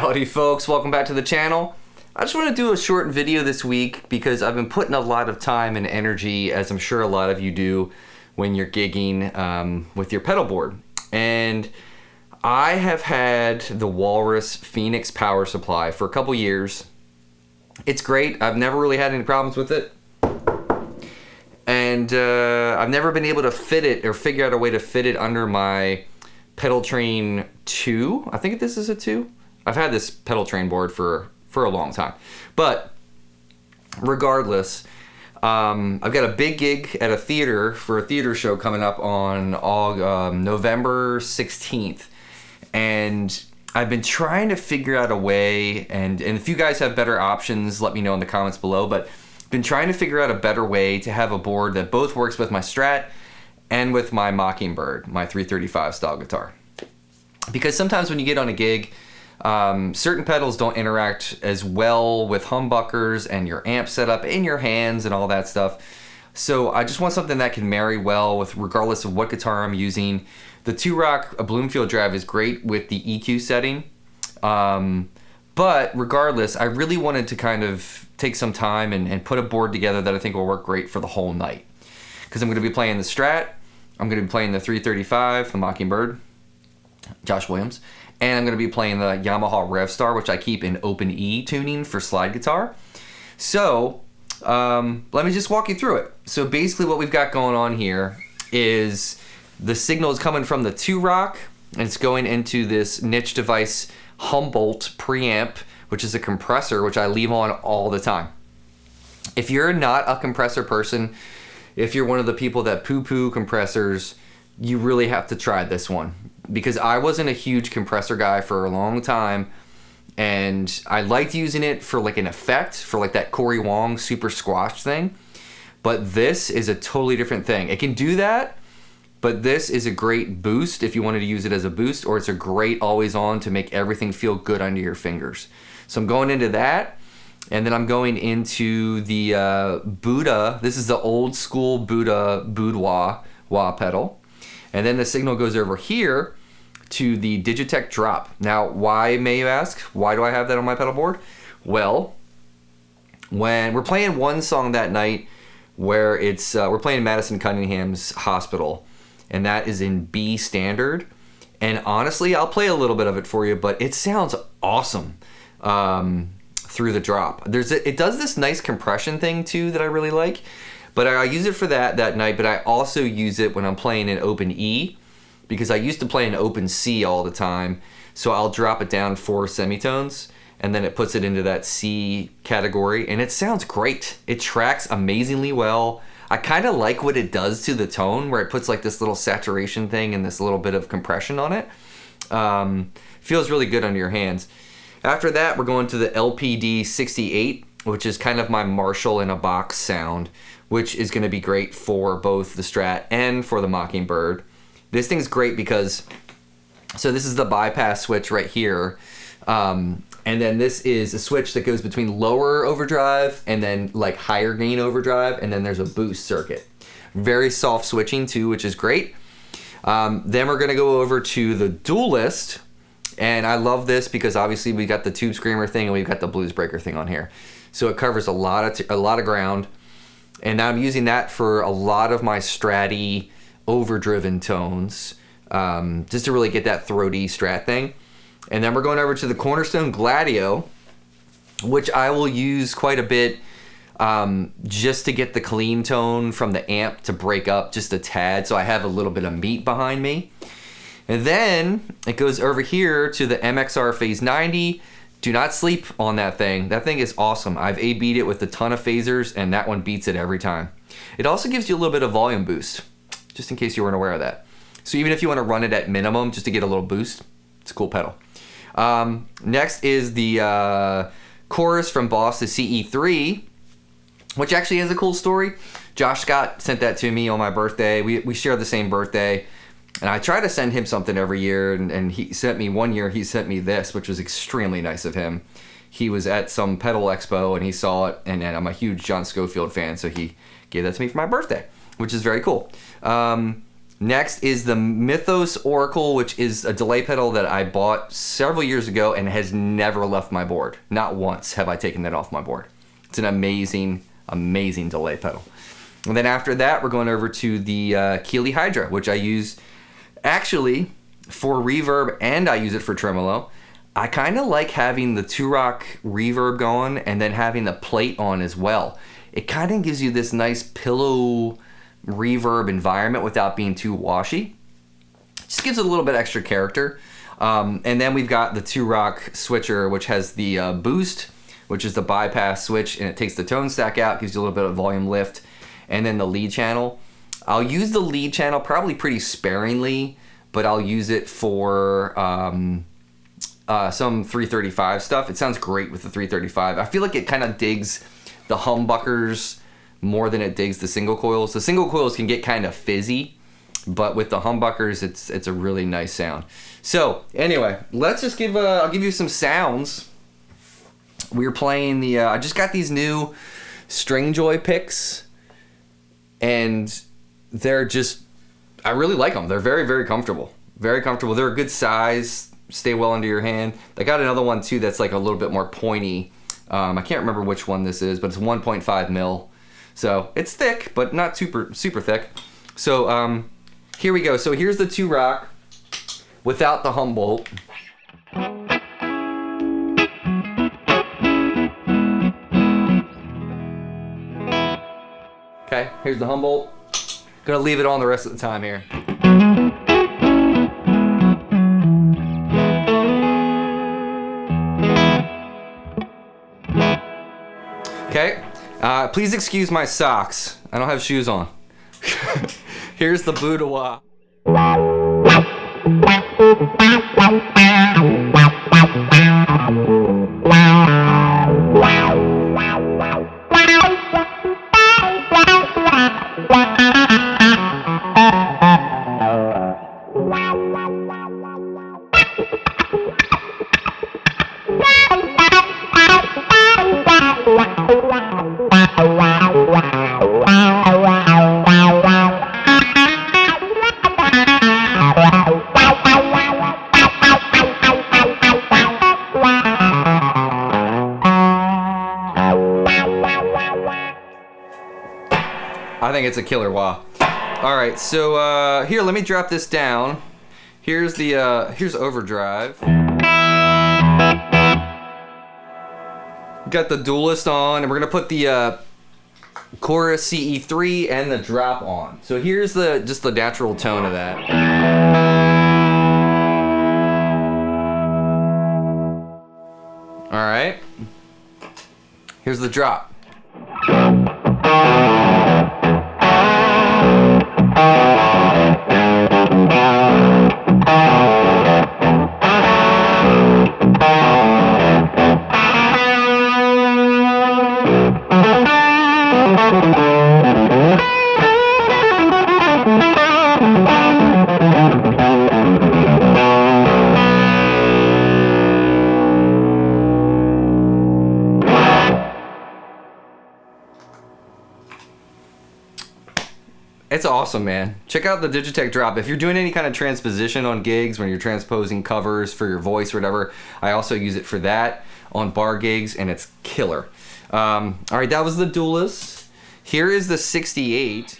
Howdy folks, welcome back to the channel. I just want to do a short video this week because I've been putting a lot of time and energy, as I'm sure a lot of you do when you're gigging with your pedal board. And I have had the Walrus Phoenix power supply for a couple years. It's great. I've never really had any problems with it. And I've never been able to fit it or figure out a way to fit it under my Pedal Train 2. I think this is a 2. I've had this pedal train board for a long time. But regardless, I've got a big gig at a theater for a theater show coming up on November 16th. And I've been trying to figure out a way, and if you guys have better options, let me know in the comments below, but been trying to figure out a better way to have a board that both works with my Strat and with my Mockingbird, my 335 style guitar. Because sometimes when you get on a gig, certain pedals don't interact as well with humbuckers and your amp setup in your hands and all that stuff. So I just want something that can marry well with regardless of what guitar I'm using. The 2-Rock Bloomfield drive is great with the EQ setting. But regardless, I really wanted to kind of take some time and put a board together that I think will work great for the whole night. Because I'm going to be playing the Strat, I'm going to be playing the 335, the Mockingbird, Josh Williams, and I'm going to be playing the Yamaha RevStar, which I keep in open E tuning for slide guitar. So let me just walk you through it. So basically what we've got going on here is the signal is coming from the 2-Rock, and it's going into this niche device Humboldt preamp, which is a compressor, which I leave on all the time. If you're not a compressor person, if you're one of the people that poo-poo compressors, you really have to try this one. Because I wasn't a huge compressor guy for a long time, and I liked using it for like an effect, for like that Corey Wong super squash thing. But this is a totally different thing. It can do that, but this is a great boost if you wanted to use it as a boost, or it's a great always on to make everything feel good under your fingers. So I'm going into that, and then I'm going into the Buddha. This is the old school Buddha boudoir wah pedal. And then the signal goes over here to the DigiTech Drop. Now, why, may you ask? Why do I have that on my pedal board? Well, when we're playing one song that night where it's we're playing Madison Cunningham's Hospital, and that is in B standard. And honestly, I'll play a little bit of it for you, but it sounds awesome through the drop. It does this nice compression thing too that I really like. But I use it for that night, but I also use it when I'm playing in open E, because I used to play in open C all the time. So I'll drop it down 4 semitones, and then it puts it into that C category, and it sounds great. It tracks amazingly well. I kind of like what it does to the tone, where it puts like this little saturation thing and this little bit of compression on it. Feels really good under your hands. After that, we're going to the LPD 68, which is kind of my Marshall in a box sound, which is going to be great for both the Strat and for the Mockingbird. This thing's great because, so this is the bypass switch right here, and then this is a switch that goes between lower overdrive and then like higher gain overdrive, and then there's a boost circuit. Very soft switching too, which is great. Then we're going to go over to the Duelist, and I love this because obviously we got the Tube Screamer thing and we've got the Blues Breaker thing on here, so it covers a lot of ground. And now I'm using that for a lot of my Strat-y overdriven tones, just to really get that throaty Strat thing. And then we're going over to the Cornerstone Gladio, which I will use quite a bit just to get the clean tone from the amp to break up just a tad, so I have a little bit of meat behind me. And then it goes over here to the MXR Phase 90. Do not sleep on that thing. That thing is awesome. I've A-B'd it with a ton of phasers, and that one beats it every time. It also gives you a little bit of volume boost, just in case you weren't aware of that. So even if you want to run it at minimum just to get a little boost, it's a cool pedal. Next is the Chorus from Boss, the CE3, which actually has a cool story. Josh Scott sent that to me on my birthday. We share the same birthday. And I try to send him something every year, and he sent me one year, he sent me this, which was extremely nice of him. He was at some pedal expo and he saw it, and I'm a huge John Scofield fan, so he gave that to me for my birthday, which is very cool. Next is the Mythos Oracle, which is a delay pedal that I bought several years ago and has never left my board. Not once have I taken that off my board. It's an amazing, amazing delay pedal. And then after that, we're going over to the Keeley Hydra, which I use actually for reverb and I use it for tremolo. I kind of like having the 2-rock reverb going and then having the plate on as well. It kind of gives you this nice pillow reverb environment without being too washy. Just gives it a little bit extra character. And then we've got the 2-rock switcher, which has the boost, which is the bypass switch, and it takes the tone stack out, gives you a little bit of volume lift, and then the lead channel. I'll use the lead channel probably pretty sparingly, but I'll use it for some 335 stuff. It sounds great with the 335. I feel like it kind of digs the humbuckers more than it digs the single coils. The single coils can get kind of fizzy, but with the humbuckers, it's a really nice sound. So anyway, let's just I'll give you some sounds. We're playing the, I just got these new Stringjoy picks, and they're just, I really like them. They're very, very comfortable. Very comfortable. They're a good size, stay well under your hand. I got another one too that's like a little bit more pointy. I can't remember which one this is, but it's 1.5 mil. So it's thick, but not super thick. So here we go. So here's the 2-rock without the Humboldt. Okay, here's the Humboldt. Gonna leave it on the rest of the time here. Okay. Please excuse my socks. I don't have shoes on. Here's the boudoir. I think it's a killer wah. All right, so here, let me drop this down. Here's the here's overdrive. Got the duelist on, and we're gonna put the chorus CE3 and the drop on. So here's just the natural tone of that. All right. Here's the drop. It's awesome, man. Check out the DigiTech Drop. If you're doing any kind of transposition on gigs, when you're transposing covers for your voice or whatever, I also use it for that on bar gigs, and it's killer. All right, that was the Duelist. Here is the 68.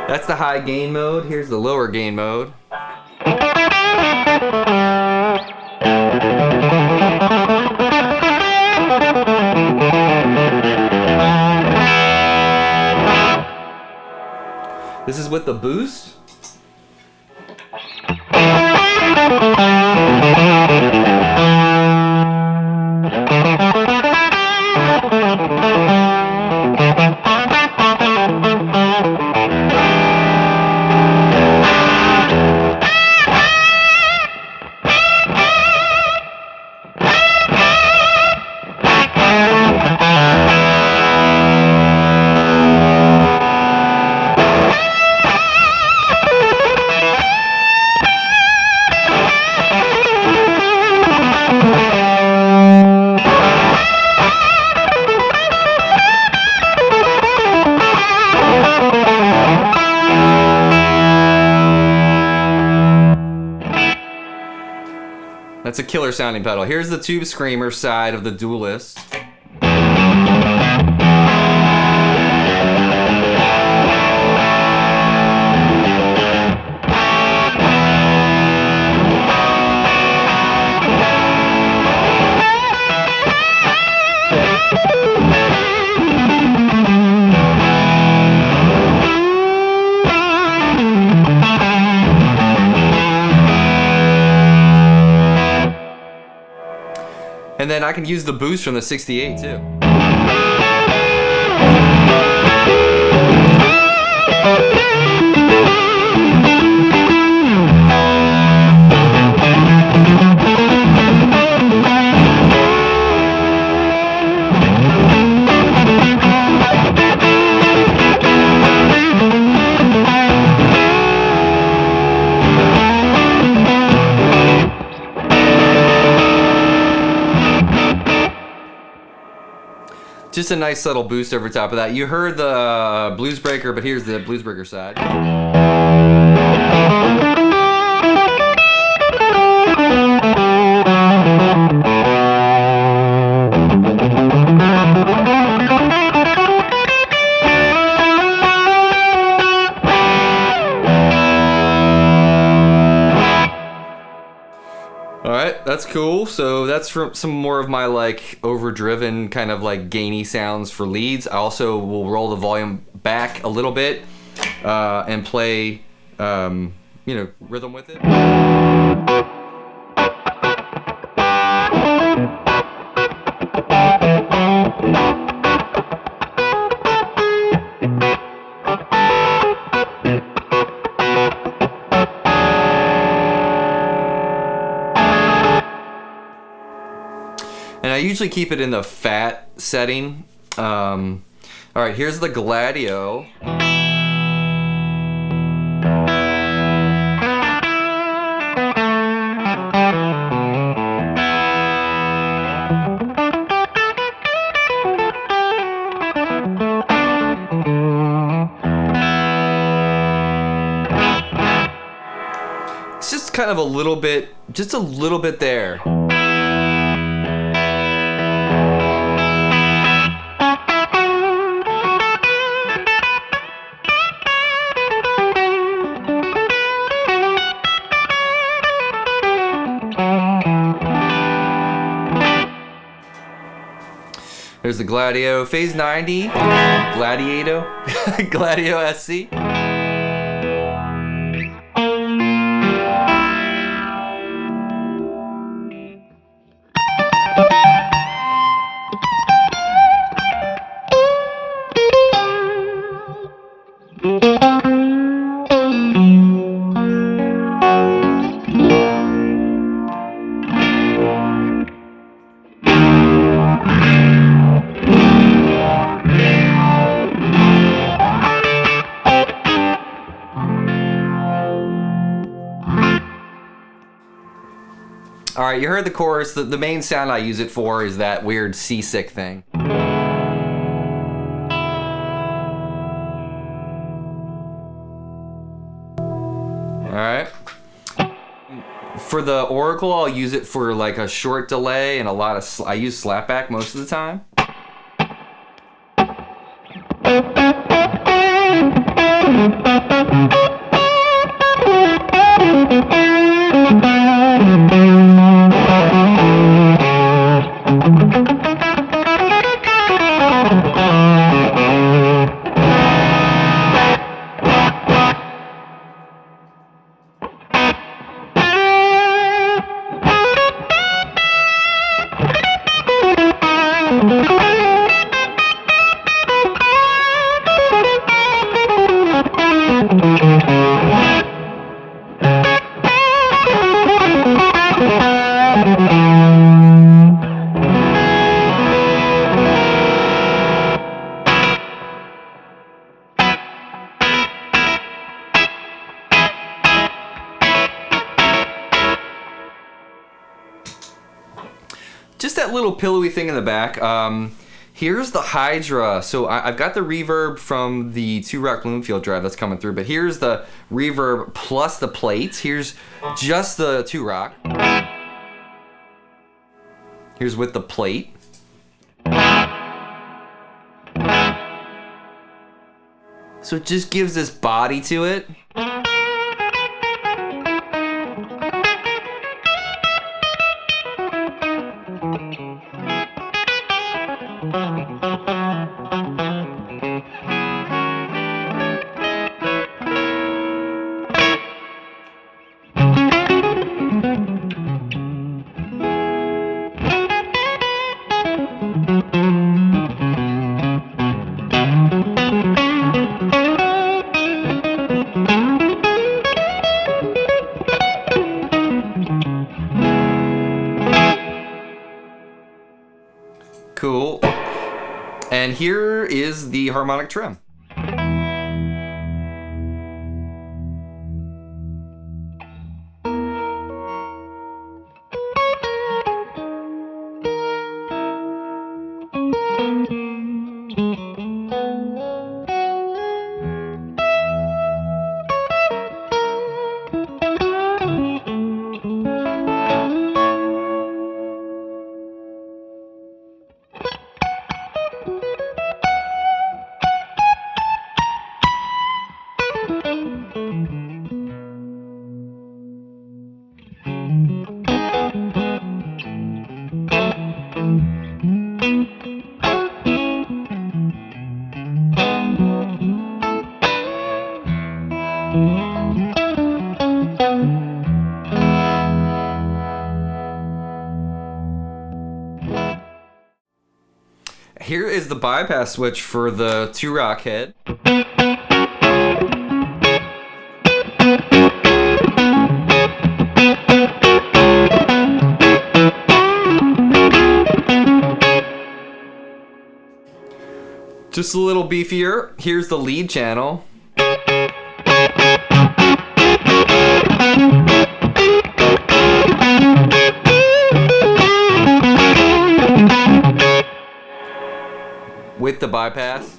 That's the high gain mode. Here's the lower gain mode. This is with the boost. That's a killer sounding pedal. Here's the Tube Screamer side of the Duelist. And then I can use the boost from the 68 too. Just a nice subtle boost over top of that. You heard the Blues Breaker, but here's the Blues Breaker side. Alright, that's cool. So that's from some more of my like overdriven kind of like gainy sounds for leads. I also will roll the volume back a little bit and play you know, rhythm with it. And I usually keep it in the fat setting. All right, here's the Gladio. It's just kind of a little bit, just a little bit there. There's the Gladio Phase 90, Gladiato, Gladio SC. All right, you heard the chorus. The main sound I use it for is that weird seasick thing. All right. For the Oracle, I'll use it for like a short delay and a lot of, I use slapback most of the time. Just that little pillowy thing in the back. Here's the Hydra. So I've got the reverb from the 2-Rock Bloomfield drive that's coming through, but here's the reverb plus the plates. Here's just the 2-Rock. Here's with the plate. So it just gives this body to it. Cool. And here is the harmonic trim. Here is the bypass switch for the 2-rock head. Just a little beefier. Here's the lead channel. With the bypass.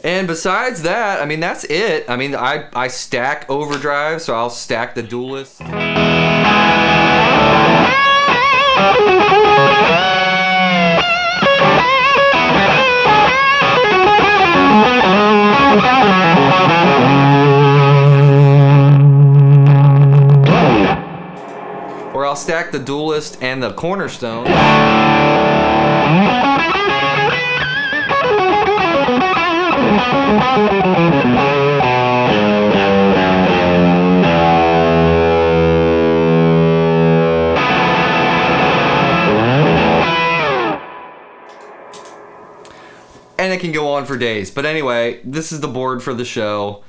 And besides that, I mean, that's it. I mean, I stack overdrive, so I'll stack the duelist. Or I'll stack the duelist and the cornerstone. And it can go on for days. But anyway, this is the board for the show.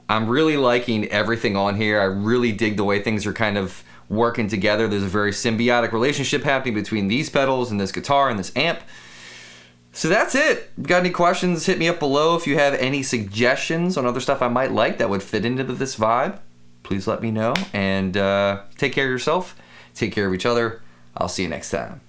I'm really liking everything on here. I really dig the way things are kind of working together. There's a very symbiotic relationship happening between these pedals and this guitar and this amp. So that's it. Got any questions, hit me up below. If you have any suggestions on other stuff I might like that would fit into this vibe, please let me know. And take care of yourself. Take care of each other. I'll see you next time.